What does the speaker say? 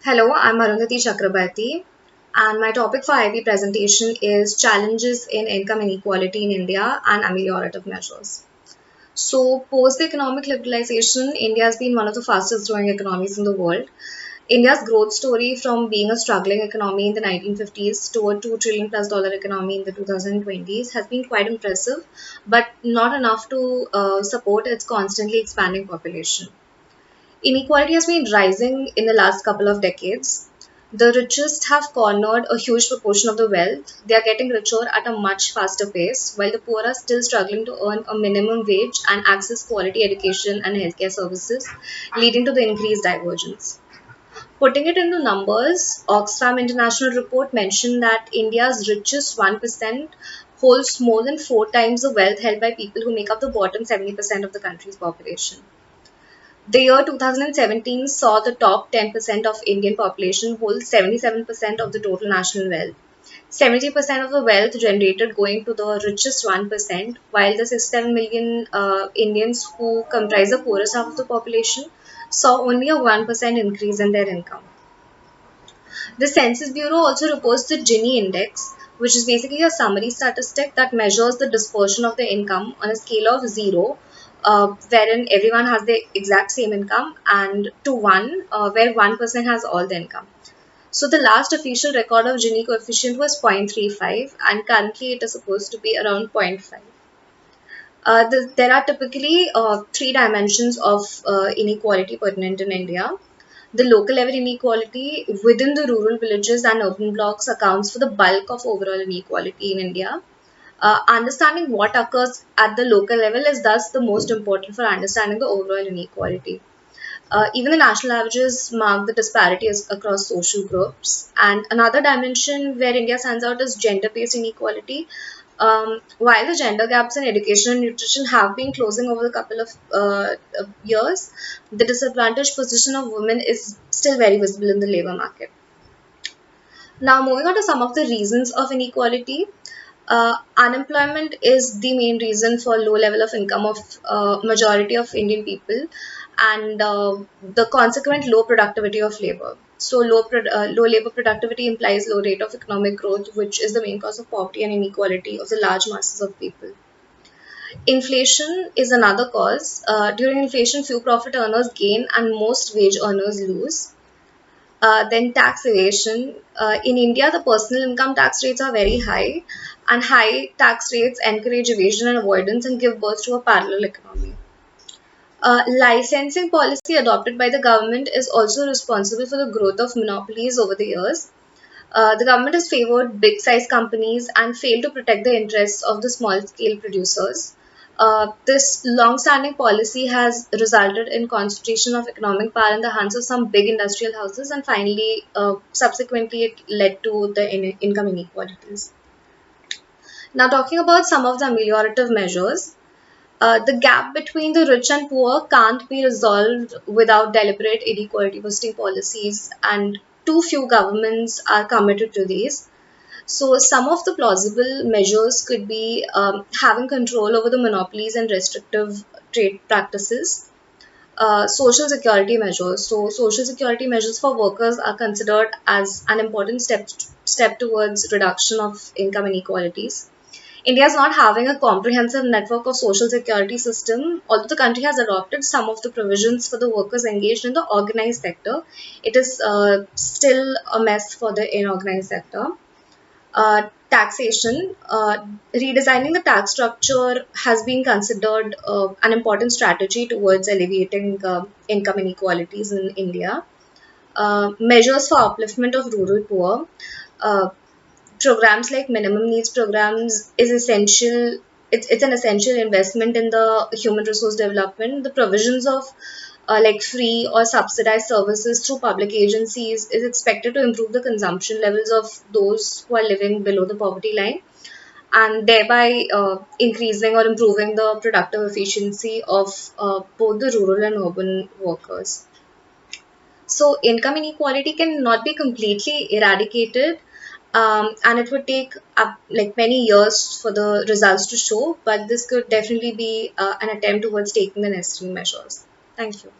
Hello, I'm Arundhati Chakrabarti, and my topic for IB presentation is Challenges in Income Inequality in India and Ameliorative Measures. So, post the economic liberalization, India has been one of the fastest growing economies in the world. India's growth story from being a struggling economy in the 1950s to a $2 trillion plus economy in the 2020s has been quite impressive, but not enough to support its constantly expanding population. Inequality has been rising in the last couple of decades. The richest have cornered a huge proportion of the wealth. They are getting richer at a much faster pace, while the poor are still struggling to earn a minimum wage and access quality education and healthcare services, leading to the increased divergence. Putting it into numbers, Oxfam International Report mentioned that India's richest 1% holds more than four times the wealth held by people who make up the bottom 70% of the country's population. The year 2017 saw the top 10% of Indian population hold 77% of the total national wealth. 70% of the wealth generated going to the richest 1%, while the 67 million Indians who comprise the poorest half of the population saw only a 1% increase in their income. The Census Bureau also reports the Gini Index, which is basically a summary statistic that measures the dispersion of the income on a scale of 0, wherein everyone has the exact same income, and to 1, where 1% has all the income. So the last official record of Gini coefficient was 0.35, and currently it is supposed to be around zero point 0.5. There are typically three dimensions of inequality pertinent in India. The local level inequality within the rural villages and urban blocks accounts for the bulk of overall inequality in India. Understanding what occurs at the local level is thus the most important for understanding the overall inequality. Even the national averages mark the disparities across social groups. And another dimension where India stands out is gender based inequality. While the gender gaps in education and nutrition have been closing over the couple of years, the disadvantaged position of women is still very visible in the labor market. Now, moving on to some of the reasons of inequality. Unemployment is the main reason for low level of income of majority of Indian people, and the consequent low productivity of labor. So low labor productivity implies low rate of economic growth, which is the main cause of poverty and inequality of the large masses of people. Inflation is another cause. During inflation, few profit earners gain and most wage earners lose. Then tax evasion. In India, the personal income tax rates are very high, and high tax rates encourage evasion and avoidance and give birth to a parallel economy. Licensing policy adopted by the government is also responsible for the growth of monopolies over the years. The government has favored big size companies and failed to protect the interests of the small scale producers. This long standing policy has resulted in concentration of economic power in the hands of some big industrial houses, and finally, subsequently, it led to the income inequalities. Now, talking about some of the ameliorative measures, the gap between the rich and poor can't be resolved without deliberate inequality boosting policies, and too few governments are committed to these. So, some of the plausible measures could be having control over the monopolies and restrictive trade practices. Social security measures. So, social security measures for workers are considered as an important step towards reduction of income inequalities. India is not having a comprehensive network of social security system. Although the country has adopted some of the provisions for the workers engaged in the organized sector, it is still a mess for the inorganized sector. Taxation. Redesigning the tax structure has been considered an important strategy towards alleviating income inequalities in India. Measures for upliftment of rural poor. Uh, Programs like minimum needs programs is essential. It's an essential investment in the human resource development. The provisions of like free or subsidized services through public agencies is expected to improve the consumption levels of those who are living below the poverty line, and thereby increasing or improving the productive efficiency of both the rural and urban workers. So income inequality cannot be completely eradicated, and it would take up like many years for the results to show. But this could definitely be an attempt towards taking the necessary measures. Thank you.